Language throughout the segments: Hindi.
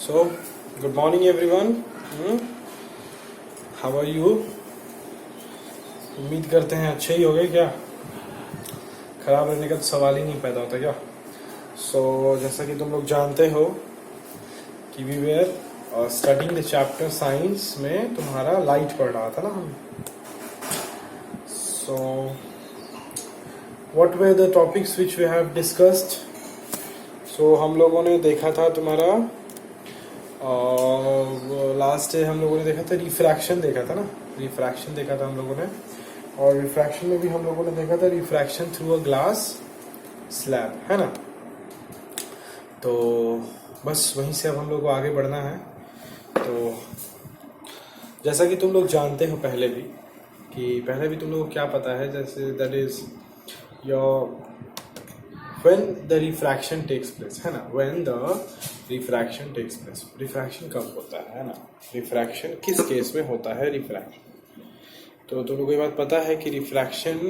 So, good morning everyone. How are you? उम्मीद करते हैं अच्छे ही होगे क्या? खराब रहने का तो सवाल ही नहीं पैदा होता क्या? जैसा कि तुम लोग जानते हो कि we were studying the chapter science में तुम्हारा लाइट पढ़ रहा था ना हम. So what were the topics which we have discussed. हम लोगों ने देखा था तुम्हारा लास्ट डे हम लोगों ने देखा था रिफ्रैक्शन देखा था ना. रिफ्रैक्शन देखा था हम लोगों ने, और रिफ्रैक्शन में भी हम लोगों ने देखा था refraction through a glass slab, है ना. तो बस वहीं से अब हम लोग को आगे बढ़ना है. तो जैसा कि तुम लोग जानते हो पहले भी तुम लोगों को क्या पता है, जैसे that is your when the refraction takes place, है ना. when the refraction takes place, refraction कब होता है ना. refraction किस केस में होता है refraction. तो तुम लोगों को ये बात पता है कि refraction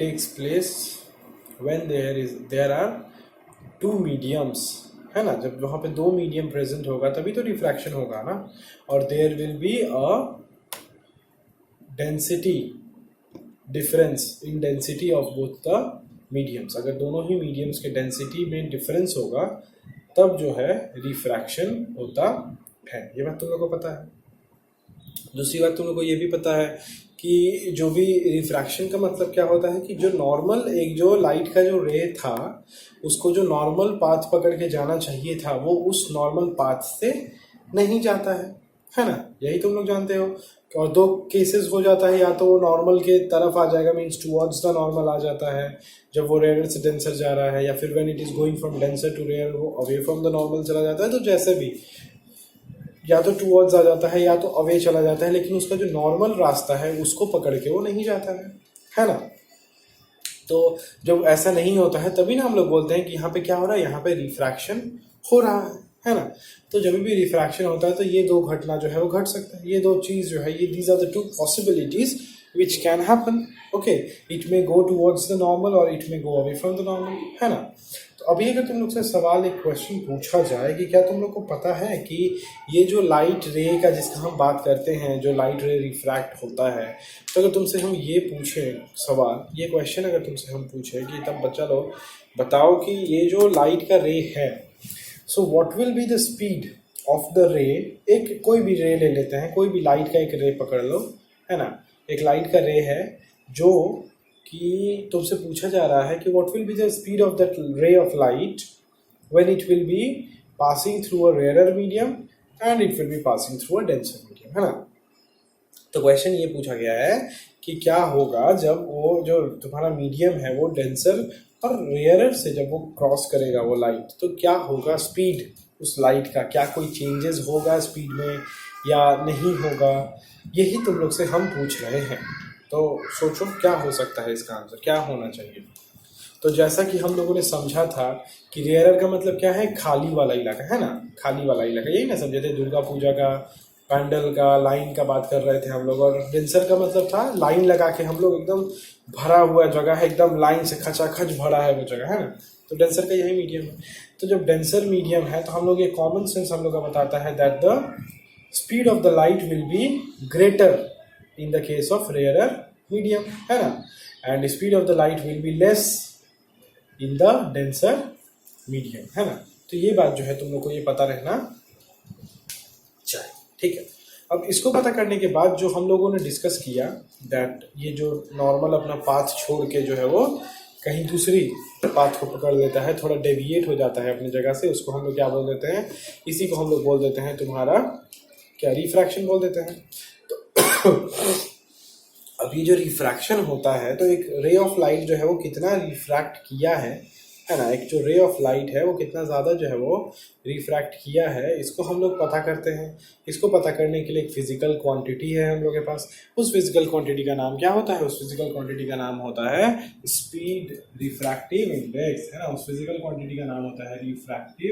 takes place when there are two mediums, है ना. जब वहाँ पे दो मीडियम प्रेजेंट होगा तभी तो रिफ्रैक्शन होगा ना. और there will be a density difference in density of both the mediums. अगर दोनों ही मीडियम्स के डेंसिटी में डिफरेंस होगा तब जो है रिफ्रैक्शन होता है. ये बात तुम लोग को पता है. दूसरी बात तुम लोग को ये भी पता है कि जो भी रिफ्रैक्शन का मतलब क्या होता है कि जो नॉर्मल एक जो लाइट का जो रे था उसको जो नॉर्मल पाथ पकड़ के जाना चाहिए था वो उस नॉर्मल पाथ से नहीं जाता है ना. यही तुम लोग जानते हो. और दो केसेस हो जाता है, या तो वो नॉर्मल के तरफ आ जाएगा, मीन्स टुवर्ड्स द नॉर्मल आ जाता है जब वो रेयर से डेंसर जा रहा है, या फिर when it is going from denser to rare वो अवे फ्रॉम द नॉर्मल चला जाता है. तो जैसे भी या तो टुवर्ड्स आ जाता है या तो अवे चला जाता है, लेकिन उसका जो नॉर्मल रास्ता है उसको पकड़ के वो नहीं जाता है ना. तो जब ऐसा नहीं होता है तभी ना हम लोग बोलते हैं कि यहाँ पे क्या हो रहा है, यहाँ पे रिफ्रैक्शन हो रहा है ना. तो जब भी रिफ्रैक्शन होता है तो ये दो घटना जो है वो घट सकता है. ये दो चीज जो है ये these are the two possibilities which can happen. Okay, it may go towards the normal or it may go away from the normal, है ना. तो अभी अगर तुम लोग से सवाल एक क्वेश्चन पूछा जाए कि क्या तुम लोग को पता है कि ये जो लाइट रे का जिसका हम बात करते हैं, जो लाइट रे रिफ्रैक्ट होता है, तो अगर तुमसे हम ये पूछें सवाल, ये क्वेश्चन अगर तुमसे हम पूछें कि तब बच्चा लोग बताओ कि ये जो लाइट का रे है, so what will be the speed of the रे. एक कोई भी रे ले लेते हैं, कोई भी लाइट का एक रे पकड़ लो, है ना. एक लाइट का रे है जो कि तुमसे पूछा जा रहा है कि what will be the speed of that ray of light when it will be passing through a rare medium and it will be passing through a denser medium, है ना. तो क्वेश्चन ये पूछा गया है कि क्या होगा जब वो जो तुम्हारा मीडियम है वो डेंसर और रेयरर से जब वो क्रॉस करेगा वो लाइट, तो क्या होगा स्पीड उस लाइट का. क्या कोई चेंजेस होगा स्पीड में या नहीं होगा, यही तुम लोग से हम पूछ रहे हैं. तो सोचो क्या हो सकता है इसका आंसर, क्या होना चाहिए. तो जैसा कि हम लोगों ने समझा था कि रेयरर का मतलब क्या है, खाली वाला इलाका, है ना. खाली वाला इलाका, यही ना समझे थे. दुर्गा पूजा का पैंडल का लाइन का बात कर रहे थे हम लोग. और डेंसर का मतलब था लाइन लगा के हम लोग एकदम भरा हुआ जगह है, एकदम लाइन से खचाखच भरा है वो जगह, है ना. तो डेंसर का यही मीडियम है. तो जब डेंसर मीडियम है तो हम लोग ये कॉमन सेंस हम लोग का बताता है that the speed of the light will be greater in the case of rarer medium, है ना. and speed of the light will be less in the denser medium, है ना. तो ये बात जो है तुम लोग को ये पता रहना चाहिए, ठीक है. अब इसको पता करने के बाद जो हम लोगों ने डिस्कस किया दैट ये जो नॉर्मल अपना पाथ छोड़ के जो है वो कहीं दूसरी पाथ को पकड़ लेता है, थोड़ा डेविएट हो जाता है अपनी जगह से, उसको हम लोग क्या बोल देते हैं, इसी को हम लोग बोल देते हैं तुम्हारा क्या, रिफ्रैक्शन बोल देते हैं. तो अब ये जो रिफ्रैक्शन होता है तो एक रे ऑफ लाइट जो है वो कितना रिफ्रैक्ट किया है ना. एक जो रे ऑफ लाइट है वो कितना ज़्यादा जो है वो रिफ्रैक्ट किया है, इसको हम लोग पता करते हैं. इसको पता करने के लिए एक फिजिकल क्वांटिटी है हम लोग के पास. उस फिजिकल क्वांटिटी का नाम क्या होता है, उस फिजिकल क्वांटिटी का नाम होता है स्पीड रिफ्रैक्टिव इंडेक्स, है ना. उस फिजिकल क्वांटिटी का नाम होता है रिफ्रैक्टिव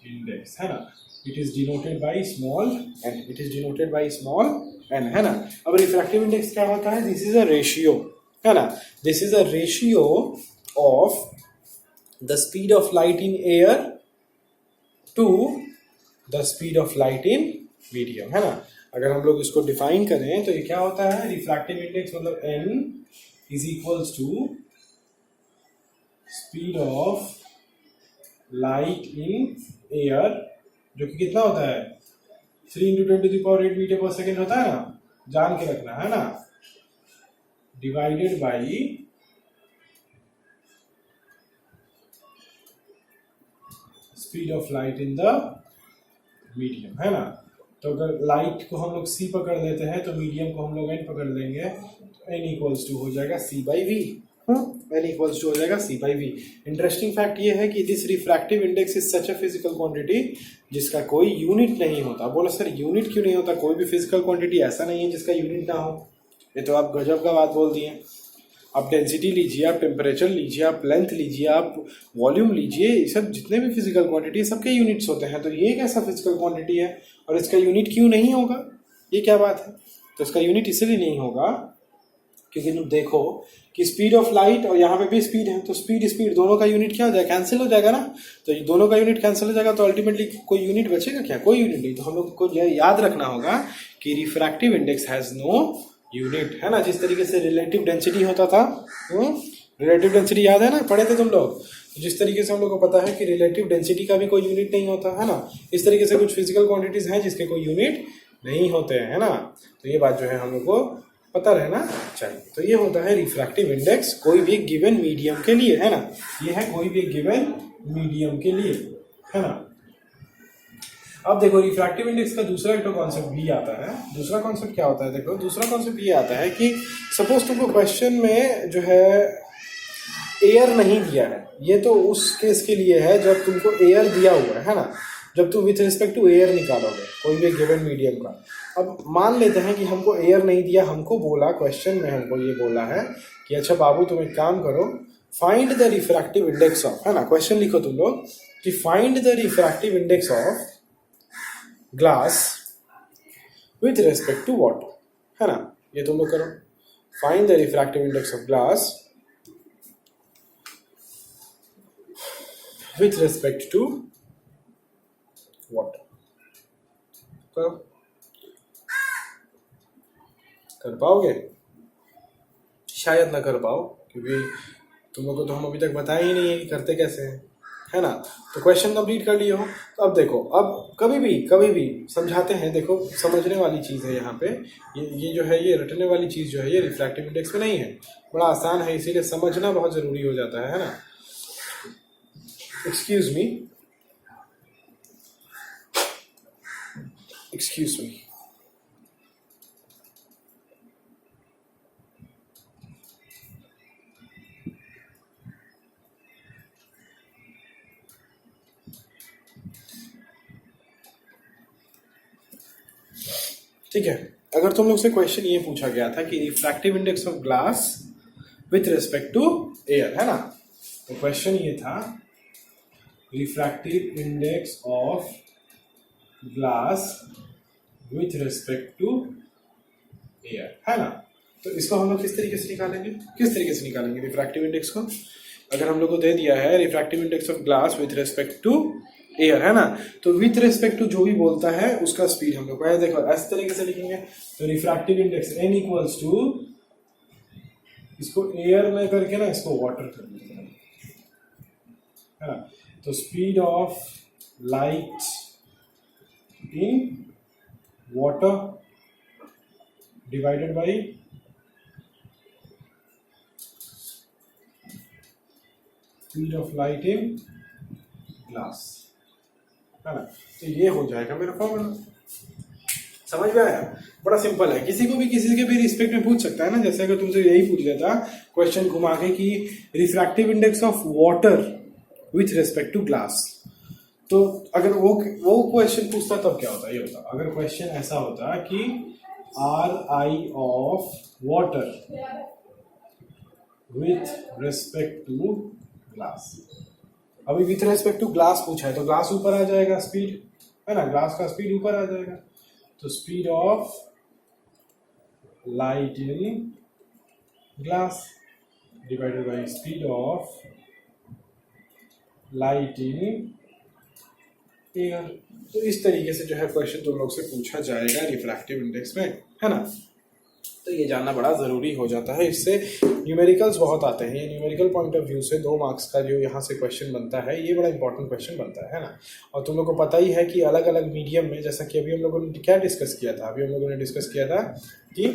इंडेक्स, है ना. It is denoted by small n, it is denoted by small n, है ना. अब रिफ्रैक्टिव इंडेक्स क्या होता है, दिस इज अ रेशियो, है ना. This is a ratio of the speed of light in air to the speed of light in medium, है ना। अगर हम लोग इसको डिफाइन करें तो ये क्या होता है, रिफ्रैक्टिव इंडेक्स मतलब n is equals to speed of light in air, जो कि कितना होता है 3 × 10⁸ मीटर पर सेकेंड होता है ना, जान के रखना है ना, divided by speed of light in the medium, है ना। तो अगर लाइट को हम लोग c पकड़ लेते हैं तो मीडियम को हम लोग n पकड़ लेंगे, तो n इक्वल्स टू हो जाएगा c/v, n इक्वल्स टू हो जाएगा c/v। इंटरेस्टिंग फैक्ट ये है कि this refractive index is such a physical quantity जिसका कोई यूनिट नहीं होता। बोलो सर यूनिट क्यों नहीं होता, कोई भी फिजिकल क्वांटिटी ऐसा नहीं है जिसका यूनिट ना हो। ये तो आप गजब का बात बोल दिए। आप डेंसिटी लीजिए, आप टेम्परेचर लीजिए, आप लेंथ लीजिए, आप वॉल्यूम लीजिए, ये सब जितने भी फिजिकल क्वांटिटी है सबके यूनिट्स होते हैं। तो ये एक ऐसा फिजिकल क्वांटिटी है और इसका यूनिट क्यों नहीं होगा, ये क्या बात है। तो इसका यूनिट इसलिए नहीं होगा क्योंकि तुम देखो कि स्पीड ऑफ लाइट और यहाँ पे भी स्पीड है, तो स्पीड दोनों का यूनिट क्या हो जाएगा, कैंसिल हो जाएगा ना। तो ये दोनों का यूनिट कैंसिल हो जाएगा तो अल्टीमेटली कोई यूनिट बचेगा क्या, कोई यूनिट नहीं। तो हम लोग को याद रखना होगा कि refractive index has no unit, है ना। जिस तरीके से रिलेटिव डेंसिटी होता था, रिलेटिव डेंसिटी याद है ना, पढ़े थे तुम लोग। जिस तरीके से हम लोग को पता है कि रिलेटिव डेंसिटी का भी कोई यूनिट नहीं होता है ना, इस तरीके से कुछ फिजिकल क्वांटिटीज हैं जिसके कोई यूनिट नहीं होते हैं, है ना। तो ये बात जो है हम लोग को पता रहना चाहिए। तो ये होता है रिफ्रैक्टिव इंडेक्स कोई भी गिवन मीडियम के लिए, है ना। ये है कोई भी गिवन मीडियम के लिए, है ना। अब देखो रिफ्रैक्टिव इंडेक्स का दूसरा एक कॉन्सेप्ट भी आता है। दूसरा कॉन्सेप्ट क्या होता है, देखो दूसरा कॉन्सेप्ट ये आता है कि सपोज तुमको क्वेश्चन में जो है एयर नहीं दिया है, ये तो उस केस के लिए है जब तुमको एयर दिया हुआ है ना, जब तुम विथ रिस्पेक्ट टू एयर निकालोगे कोई भी गिवन मीडियम का। अब मान लेते हैं कि हमको एयर नहीं दिया, हमको बोला क्वेश्चन में, हमको ये बोला है कि अच्छा बाबू तुम एक काम करो, find the refractive index of, है ना। क्वेश्चन लिखो तुम लोग कि find the refractive index of glass with respect to water, है ना। ये तुम लोग करो, find the refractive index of glass with respect to water. करो, कर पाओगे, शायद ना कर पाओ क्योंकि तुम लोग को तो हम अभी तक बताया ही नहीं है कि करते कैसे हैं, है ना। तो क्वेश्चन कंप्लीट कर लिए हो। तो अब देखो, अब कभी भी समझाते हैं, देखो समझने वाली चीज़ है यहाँ पे। ये जो है, ये रटने वाली चीज़ जो है ये रिफ्रैक्टिव इंडेक्स में नहीं है, बड़ा आसान है, इसीलिए समझना बहुत ज़रूरी हो जाता है ना। एक्सक्यूज मी, ठीक है। अगर तुम लोग से क्वेश्चन ये पूछा गया था कि refractive index of glass with respect to air, है ना। तो क्वेश्चन ये था refractive index of glass with respect to air, है ना। तो इसको हम लोग किस तरीके से निकालेंगे रिफ्रैक्टिव इंडेक्स को। अगर हम लोग को दे दिया है refractive index of glass with respect to air, है ना, तो विथ रिस्पेक्ट टू जो भी बोलता है उसका स्पीड हम लोग को देखो इस तरीके से लिखेंगे। तो refractive index n equals to, इसको एयर में करके ना इसको वाटर कर देते हैं, है ना। तो speed of light in water divided by speed of light in glass, है ना। तो ये हो जाएगा मेरा फॉर्मूला। समझ में आया, बड़ा सिंपल है। किसी को भी किसी के भी रिस्पेक्ट में पूछ सकता है ना। जैसे अगर तुमसे यही पूछ लेता क्वेश्चन घुमा के कि refractive index of water with respect to glass, तो अगर वो क्वेश्चन पूछता तब क्या होता, ये होता अगर क्वेश्चन ऐसा होता कि RI of water with respect to glass. अभी विथ रेस्पेक्ट टू ग्लास पूछा है तो ग्लास ऊपर आ जाएगा, स्पीड, है ना, ग्लास का स्पीड ऊपर आ जाएगा। तो speed of light in glass divided by speed of light in air. तो इस तरीके से जो है क्वेश्चन तुम लोग से पूछा जाएगा रिफ्रैक्टिव इंडेक्स में, है ना। तो ये जानना बड़ा ज़रूरी हो जाता है, इससे न्यूमेरिकल्स बहुत आते हैं। ये न्यूमेरिकल पॉइंट ऑफ व्यू से 2 मार्क्स का जो यहाँ से क्वेश्चन बनता है, ये बड़ा इंपॉर्टेंट क्वेश्चन बनता है ना। और तुम लोग को पता ही है कि अलग अलग मीडियम में, जैसा कि अभी हम लोगों ने क्या डिस्कस किया था, अभी हम लोगों ने डिस्कस किया था कि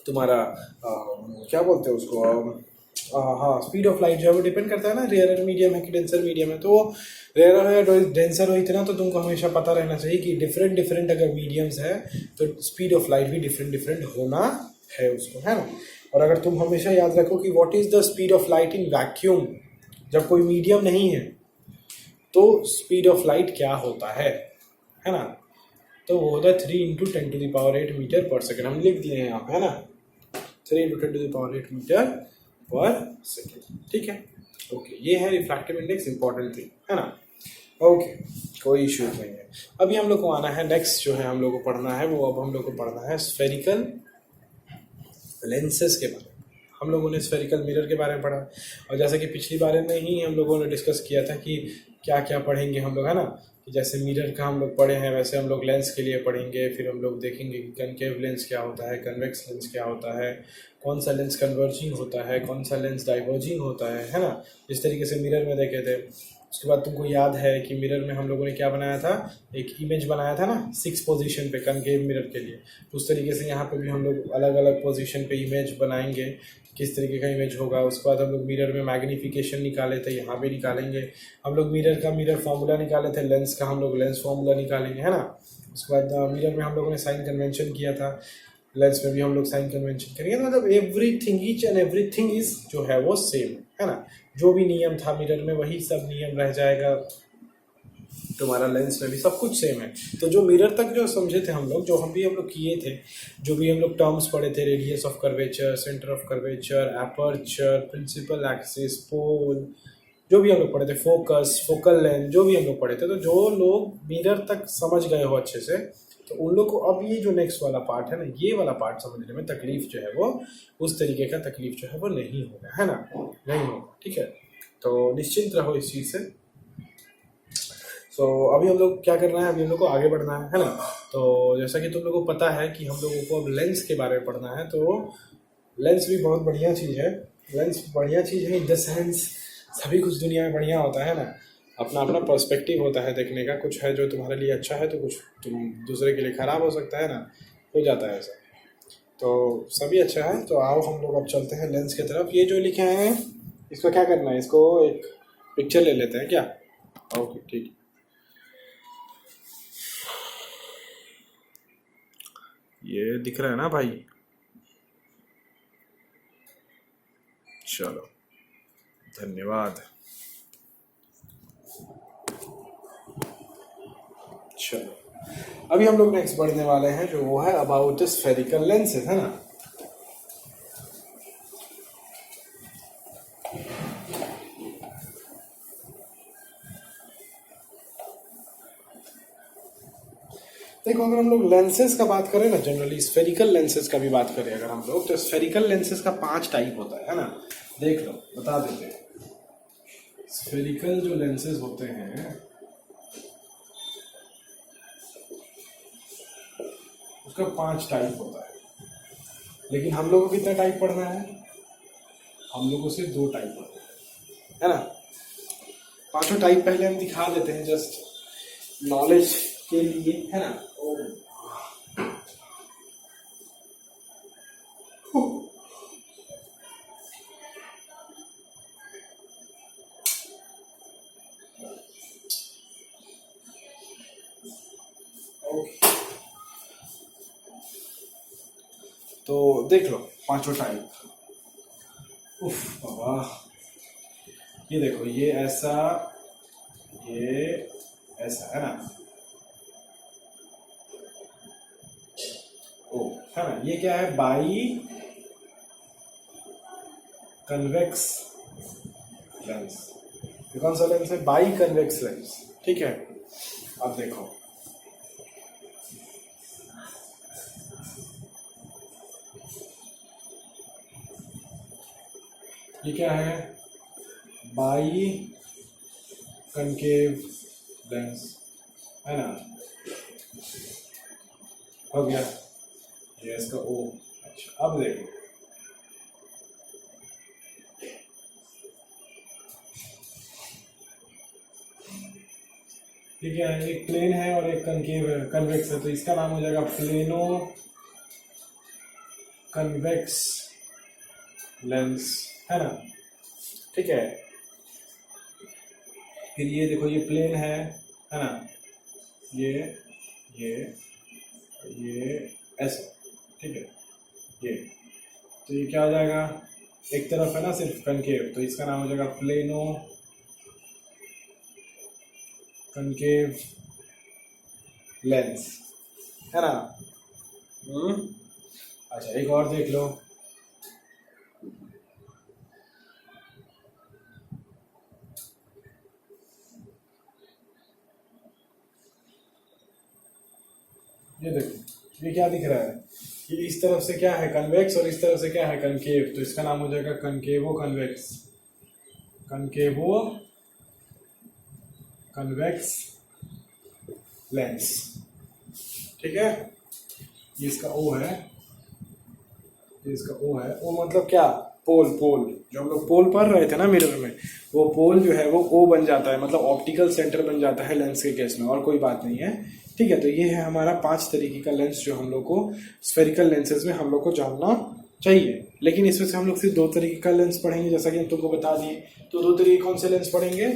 तुम्हारा क्या बोलते हैं उसको, हाँ, स्पीड ऑफ लाइट जो है वो डिपेंड करता है ना, रेयर मीडियम है कि डेंसर मीडियम है। तो रेयर है डेंसर हो इतना तो तुमको हमेशा पता रहना चाहिए कि डिफरेंट डिफरेंट अगर मीडियम्स है तो स्पीड ऑफ लाइट भी डिफरेंट डिफरेंट होना है उसको, है ना। और अगर तुम हमेशा याद रखो कि what is the speed of light in vacuum, जब कोई मीडियम नहीं है तो स्पीड ऑफ लाइट क्या होता है ना। तो वो होता है 3 × 10⁸ मीटर पर सेकेंड। हम लिख दिए हैं यहाँ पे, है ना, 3 × 10⁸ मीटर पर सेकेंड, ठीक है। ओके, ये है रिफ्रैक्टिव इंडेक्स, इंपॉर्टेंट थिंग, है ना। ओके, कोई इशू नहीं है। अभी हम लोग को आना है नेक्स्ट, जो है हम लोग को पढ़ना है वो, अब हम लोग को पढ़ना है स्फेरिकल लेंसेज के बारे में। हम लोगों ने स्फेरिकल मिरर के बारे में पढ़ा, और जैसे कि पिछली बार में ही हम लोगों ने डिस्कस किया था कि क्या क्या पढ़ेंगे हम लोग, है ना। कि जैसे मिरर का हम लोग पढ़े हैं, वैसे हम लोग लेंस के लिए पढ़ेंगे। फिर हम लोग देखेंगे कि कनकेव लेंस क्या होता है, कन्वेक्स लेंस क्या होता है, कौन सा लेंस कन्वर्जिंग होता है, कौन सा लेंस डाइवर्जिंग होता है ना। इस तरीके से मिरर में देखे थे। उसके बाद तुमको याद है कि मिरर में हम लोगों ने क्या बनाया था, एक इमेज बनाया था ना 6 पोजीशन पे कनकेव मिरर के लिए। उस तरीके से यहाँ पे भी हम लोग अलग अलग पोजीशन पे इमेज बनाएंगे, किस तरीके का इमेज होगा। उसके बाद हम लोग मिरर में मैग्नीफिकेशन निकाले थे, यहाँ पे निकालेंगे। हम लोग मिरर का मिरर फार्मूला निकाले थे, लेंस का हम लोग लेंस फार्मूला निकालेंगे, है ना। उसके बाद मिरर में हम लोगों ने साइन कन्वेंशन किया था, लेंस में भी हम लोग साइन कन्वेंशन करेंगे। मतलब everything, each and everything is जो है वो सेम, है ना। जो भी नियम था मिरर में वही सब नियम रह जाएगा तुम्हारा लेंस में भी, सब कुछ सेम है। तो जो मिरर तक जो समझे थे हम लोग, जो हम लोग किए थे, जो भी हम लोग टर्म्स पढ़े थे, radius of curvature, centre of curvature, aperture, principal axis, pole, जो भी हम लोग पढ़े थे, फोकस, फोकल लेंथ, जो भी हम लोग पढ़े थे, तो जो लोग मिरर तक समझ गए हो अच्छे से, तो उन लोग को अब ये जो नेक्स्ट वाला पार्ट है ना, ये वाला पार्ट समझने में तकलीफ जो है वो उस तरीके का तकलीफ जो है वो नहीं होगा, है ना, नहीं होगा, ठीक है। तो निश्चिंत रहो इस चीज़ से। तो अभी हम लोग क्या करना है, अभी हम लोग को आगे बढ़ना है ना। तो जैसा कि तुम लोगों को पता है कि हम लोगों को अब लेंस के बारे में पढ़ना है। तो लेंस भी बहुत बढ़िया चीज़ है, लेंस बढ़िया चीज़ है इन द सेंस सभी कुछ दुनिया में बढ़िया होता है ना, अपना अपना पर्सपेक्टिव होता है देखने का। कुछ है जो तुम्हारे लिए अच्छा है तो कुछ तुम दूसरे के लिए ख़राब हो सकता है ना, हो जाता है ऐसा। तो सभी अच्छा है। तो आओ हम लोग अब चलते हैं लेंस की तरफ। ये जो लिखे हैं इसको क्या करना है, इसको एक पिक्चर ले लेते हैं क्या। ओके ठीक, ये दिख रहा है ना भाई, चलो धन्यवाद। चलो अभी हम लोग नेक्स्ट बढ़ने वाले हैं, जो वो है अबाउट स्फेरिकल लेंसेज, है ना। देखो अगर हम लोग लेंसेज का बात करें ना, जनरली स्फेरिकल लेंसेज का भी बात करें अगर हम लोग, तो स्फेरिकल लेंसेज का 5 टाइप होता है ना। देख लो बता देते हैं, स्फेरिकल जो लेंसेज होते हैं उसका 5 टाइप होता है। लेकिन हम लोगों को कितना टाइप पढ़ना है, हम लोगों से 2 टाइप पढ़ना है ना। 5 टाइप पहले हम दिखा देते हैं जस्ट नॉलेज के लिए, है ना। तो देख लो 5 टाइप। उफ बाबा, ये देखो, ये ऐसा, ये ऐसा, है ना। ओ, है ना। ये क्या है, बाई कन्वेक्स लेंस। ये कौन सा लेंस है, बाई कन्वेक्स लेंस, ठीक है। अब देखो ये क्या है, बाई कनकेव लेंस, है ना, हो गया ये इसका ओ। अच्छा अब देखो, ठीक है, एक प्लेन है और एक कनकेव है, कन्वेक्स है, तो इसका नाम हो जाएगा प्लेनो कन्वेक्स लेंस, है ना, ठीक है। फिर ये देखो, ये प्लेन है ना, ये ऐसा, ठीक है, ये तो ये क्या हो जाएगा, एक तरफ है ना सिर्फ कनकेव, तो इसका नाम हो जाएगा प्लेनो कनकेव लेंस, है ना। अच्छा एक और देख लो, ये देखो, ये क्या दिख रहा है, ये इस तरफ से क्या है कन्वेक्स और इस तरफ से क्या है कनकेव, तो इसका नाम हो जाएगा कनकेवो कन्वेक्स, कनकेवो कन्वेक्स लेंस, ठीक है। ये इसका ओ है, ये इसका ओ है, ओ मतलब क्या, पोल, पोल जो हम लोग पोल पढ़ रहे थे ना मिरर में, वो पोल जो है वो ओ बन जाता है, मतलब ऑप्टिकल सेंटर बन जाता है लेंस के केस में, और कोई बात नहीं है, ठीक है। तो ये है हमारा 5 तरीके का लेंस जो हम लोग को स्फेरिकल लेंसेज में हम लोग को जानना चाहिए। लेकिन इसमें से हम लोग सिर्फ 2 तरीके का लेंस पढ़ेंगे, जैसा कि हम तुमको बता दिए। तो 2 तरीके कौन से लेंस पढ़ेंगे,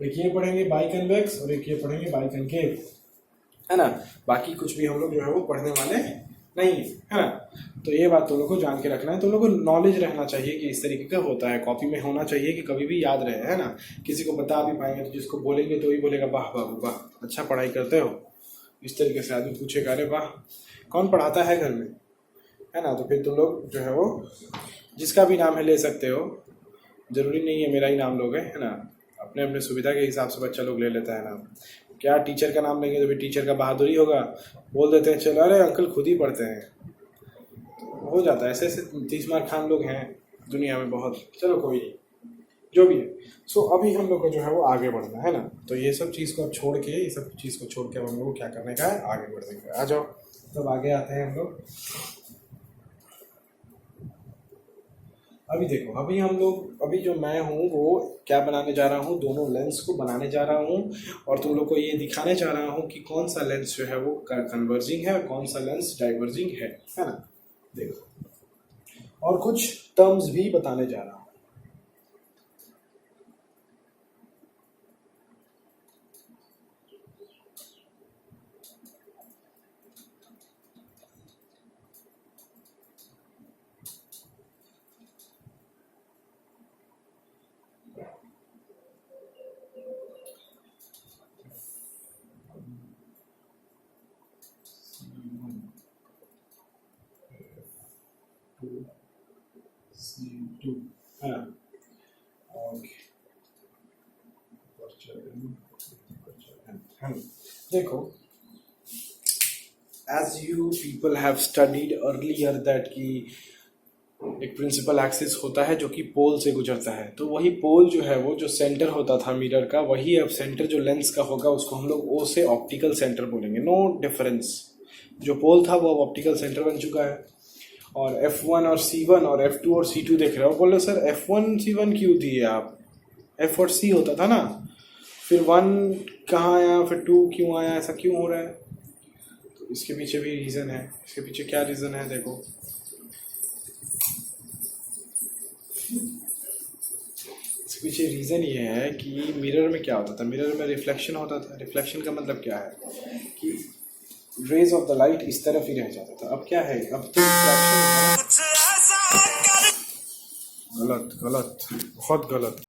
एक ये पढ़ेंगे बाई कन्वेक्स और एक ये पढ़ेंगे बाई कनकेव, है ना। बाकी कुछ भी हम लोग जो है वो पढ़ने वाले नहीं है ना। तो ये बात तुम लोग को जान के रखना है, तुम लोग को नॉलेज रहना चाहिए कि इस तरीके का होता है, कॉपी में होना चाहिए कि कभी भी याद रहे, है ना। किसी को बता भी पाएंगे तो जिसको बोलेंगे तो ही बोलेगा वाह बाबू वाह, अच्छा पढ़ाई करते हो, इस तरीके से आदमी पूछेगा अरे वाह कौन पढ़ाता है घर में, है ना। तो फिर तुम लोग जो है वो जिसका भी नाम है ले सकते हो, जरूरी नहीं है मेरा ही नाम लोगे, है ना। अपने अपने सुविधा के हिसाब से बच्चा लोग ले लेता है नाम। क्या टीचर का नाम लेंगे तो फिर टीचर का बहादुरी होगा, बोल देते हैं चलो अरे अंकल खुद ही पढ़ते हैं, तो हो जाता है। ऐसे ऐसे 30 मार खान लोग हैं दुनिया में बहुत, चलो कोई नहीं, जो भी है। सो अभी हम लोग को जो है वो आगे बढ़ना है ना। तो ये सब चीज़ को अब छोड़ के, ये सब चीज़ को छोड़ के हम लोग को क्या करने का है, आगे बढ़ने का है। आ जाओ तब आगे आते हैं हम लोग। अभी देखो, अभी हम लोग, अभी जो मैं हूँ वो क्या बनाने जा रहा हूँ, दोनों लेंस को बनाने जा रहा हूँ और तुम लोग को ये दिखाने जा रहा हूँ कि कौन सा लेंस जो है वो कन्वर्जिंग है और कौन सा लेंस डाइवर्जिंग है ना। देखो, और कुछ टर्म्स भी बताने जा रहा हूँ। C2 है ना, देखो, as you people have studied earlier that कि एक प्रिंसिपल एक्सिस होता है जो कि पोल से गुजरता है, तो वही पोल जो है वो जो सेंटर होता था मिरर का, वही अब सेंटर जो लेंस का होगा उसको हम लोग ओ से ऑप्टिकल सेंटर बोलेंगे, नो डिफरेंस। जो पोल था वो अब ऑप्टिकल सेंटर बन चुका है। और F1 और C1 और F2 और C2 देख रहे हो, बोलो सर F1 C1 क्यों दिए आप, F और C होता था ना, फिर 1 कहाँ आया, फिर 2 क्यों आया, ऐसा क्यों हो रहा है। तो इसके पीछे भी रीज़न है। इसके पीछे क्या रीज़न है, देखो, इसके पीछे रीज़न ये है कि मिरर में क्या होता था, मिरर में रिफ्लेक्शन होता था। रिफ्लेक्शन का मतलब क्या है कि रेज ऑफ द लाइट इस तरफ ही रह जाता था। अब क्या है, अब तो रिफ्लेक्शन, गलत गलत बहुत गलत।